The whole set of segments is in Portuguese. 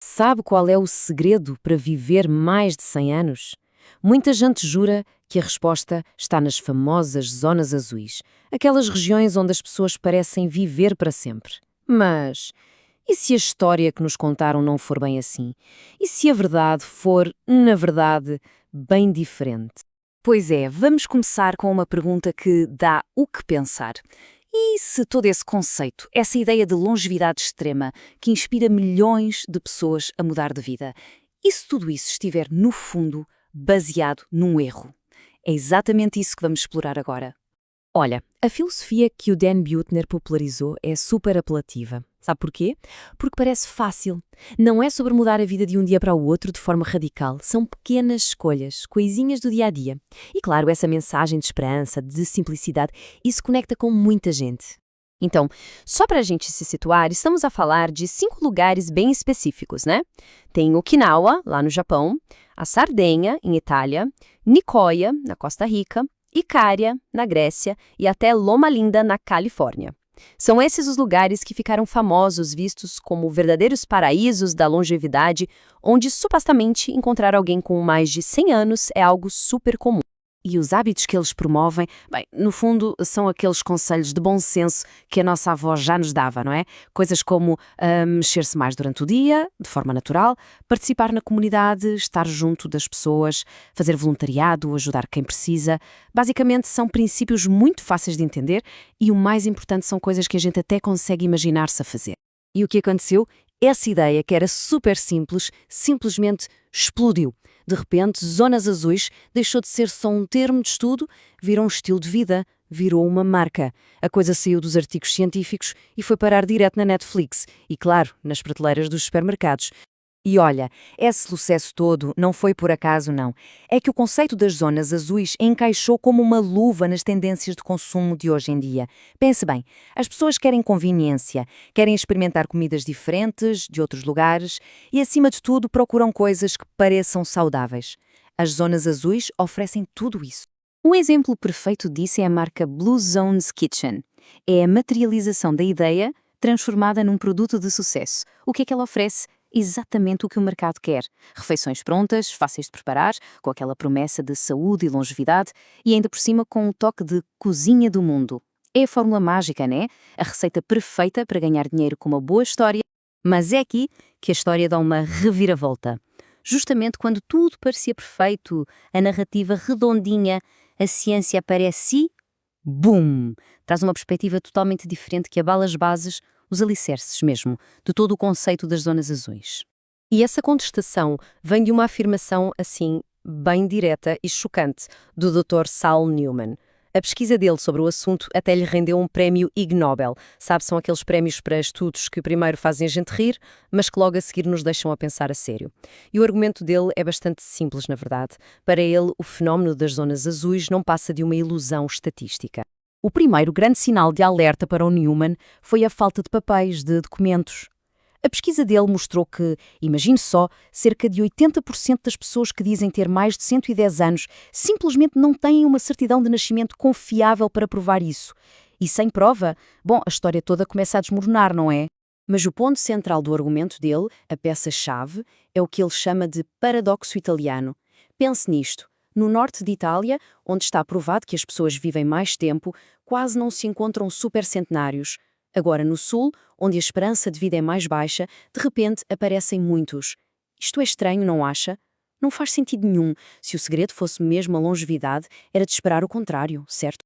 Sabe qual é o segredo para viver mais de 100 anos? Muita gente jura que a resposta está nas famosas zonas azuis, aquelas regiões onde as pessoas parecem viver para sempre. Mas e se a história que nos contaram não for bem assim? E se a verdade for, na verdade, bem diferente? Pois é, vamos começar com uma pergunta que dá o que pensar. E se todo esse conceito, essa ideia de longevidade extrema que inspira milhões de pessoas a mudar de vida, e se tudo isso estiver, no fundo, baseado num erro? É exatamente isso que vamos explorar agora. Olha, a filosofia que o Dan Buettner popularizou é super apelativa. Sabe porquê? Porque parece fácil. Não é sobre mudar a vida de um dia para o outro de forma radical. São pequenas escolhas, coisinhas do dia a dia. E claro, essa mensagem de esperança, de simplicidade, isso conecta com muita gente. Então, só para a gente se situar, estamos a falar de 5 lugares bem específicos, né? Tem Okinawa, lá no Japão, a Sardenha, em Itália, Nicoya, na Costa Rica, Icária, na Grécia, e até Loma Linda, na Califórnia. São esses os lugares que ficaram famosos, vistos como verdadeiros paraísos da longevidade, onde supostamente encontrar alguém com mais de 100 anos é algo super comum. E os hábitos que eles promovem, bem, no fundo, são aqueles conselhos de bom senso que a nossa avó já nos dava, não é? Coisas como mexer-se mais durante o dia, de forma natural, participar na comunidade, estar junto das pessoas, fazer voluntariado, ajudar quem precisa. Basicamente, são princípios muito fáceis de entender e o mais importante são coisas que a gente até consegue imaginar-se a fazer. E o que aconteceu? Essa ideia, que era super simples, simplesmente explodiu. De repente, zonas azuis deixou de ser só um termo de estudo, virou um estilo de vida, virou uma marca. A coisa saiu dos artigos científicos e foi parar direto na Netflix e, claro, nas prateleiras dos supermercados. E olha, esse sucesso todo não foi por acaso, não. É que o conceito das zonas azuis encaixou como uma luva nas tendências de consumo de hoje em dia. Pense bem, as pessoas querem conveniência, querem experimentar comidas diferentes, de outros lugares, e acima de tudo procuram coisas que pareçam saudáveis. As zonas azuis oferecem tudo isso. Um exemplo perfeito disso é a marca Blue Zones Kitchen. É a materialização da ideia transformada num produto de sucesso. O que é que ela oferece? Exatamente o que o mercado quer. Refeições prontas, fáceis de preparar, com aquela promessa de saúde e longevidade, e ainda por cima com um toque de cozinha do mundo. É a fórmula mágica, né? A receita perfeita para ganhar dinheiro com uma boa história, mas é aqui que a história dá uma reviravolta. Justamente quando tudo parecia perfeito, a narrativa redondinha, a ciência aparece e BUM! Traz uma perspectiva totalmente diferente que abala as bases, os alicerces mesmo, de todo o conceito das zonas azuis. E essa contestação vem de uma afirmação, assim, bem direta e chocante, do Dr. Sal Newman. A pesquisa dele sobre o assunto até lhe rendeu um prémio Ig Nobel. Sabe, são aqueles prémios para estudos que primeiro fazem a gente rir, mas que logo a seguir nos deixam a pensar a sério. E o argumento dele é bastante simples, na verdade. Para ele, o fenómeno das zonas azuis não passa de uma ilusão estatística. O primeiro grande sinal de alerta para o Newman foi a falta de papéis, de documentos. A pesquisa dele mostrou que, imagine só, cerca de 80% das pessoas que dizem ter mais de 110 anos simplesmente não têm uma certidão de nascimento confiável para provar isso. E sem prova, bom, a história toda começa a desmoronar, não é? Mas o ponto central do argumento dele, a peça-chave, é o que ele chama de paradoxo italiano. Pense nisto. No norte de Itália, onde está provado que as pessoas vivem mais tempo, quase não se encontram supercentenários. Agora, no sul, onde a esperança de vida é mais baixa, de repente aparecem muitos. Isto é estranho, não acha? Não faz sentido nenhum. Se o segredo fosse mesmo a longevidade, era de esperar o contrário, certo?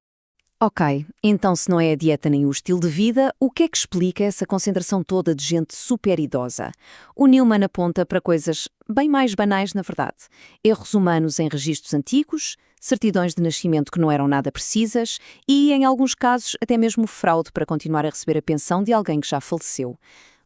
Ok, então se não é a dieta nem o estilo de vida, o que é que explica essa concentração toda de gente super idosa? O Newman aponta para coisas bem mais banais, na verdade. Erros humanos em registros antigos, certidões de nascimento que não eram nada precisas e, em alguns casos, até mesmo fraude para continuar a receber a pensão de alguém que já faleceu.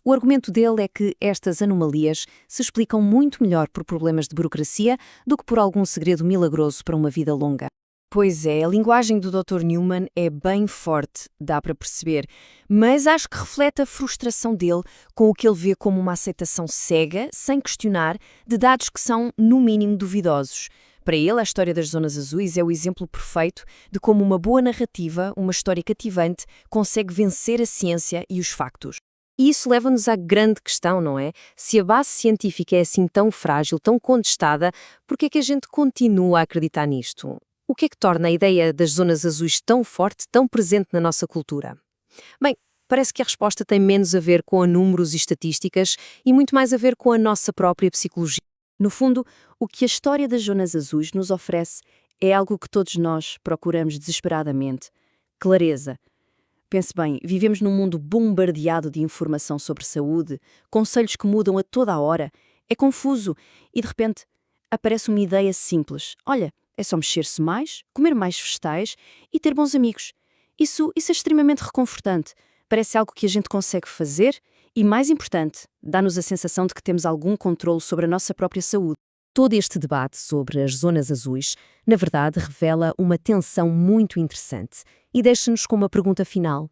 O argumento dele é que estas anomalias se explicam muito melhor por problemas de burocracia do que por algum segredo milagroso para uma vida longa. Pois é, a linguagem do Dr. Newman é bem forte, dá para perceber, mas acho que reflete a frustração dele com o que ele vê como uma aceitação cega, sem questionar, de dados que são, no mínimo, duvidosos. Para ele, a história das zonas azuis é o exemplo perfeito de como uma boa narrativa, uma história cativante, consegue vencer a ciência e os factos. E isso leva-nos à grande questão, não é? Se a base científica é assim tão frágil, tão contestada, por que é que a gente continua a acreditar nisto? O que é que torna a ideia das zonas azuis tão forte, tão presente na nossa cultura? Bem, parece que a resposta tem menos a ver com números e estatísticas e muito mais a ver com a nossa própria psicologia. No fundo, o que a história das zonas azuis nos oferece é algo que todos nós procuramos desesperadamente: clareza. Pense bem, vivemos num mundo bombardeado de informação sobre saúde, conselhos que mudam a toda a hora. É confuso e, de repente, aparece uma ideia simples. Olha, é só mexer-se mais, comer mais vegetais e ter bons amigos. Isso é extremamente reconfortante. Parece algo que a gente consegue fazer e, mais importante, dá-nos a sensação de que temos algum controle sobre a nossa própria saúde. Todo este debate sobre as zonas azuis, na verdade, revela uma tensão muito interessante e deixa-nos com uma pergunta final.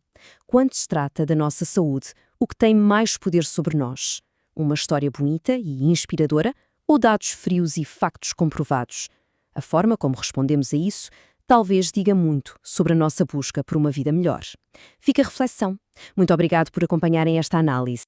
Quando se trata da nossa saúde, o que tem mais poder sobre nós? Uma história bonita e inspiradora ou dados frios e factos comprovados? A forma como respondemos a isso talvez diga muito sobre a nossa busca por uma vida melhor. Fica a reflexão. Muito obrigado por acompanharem esta análise.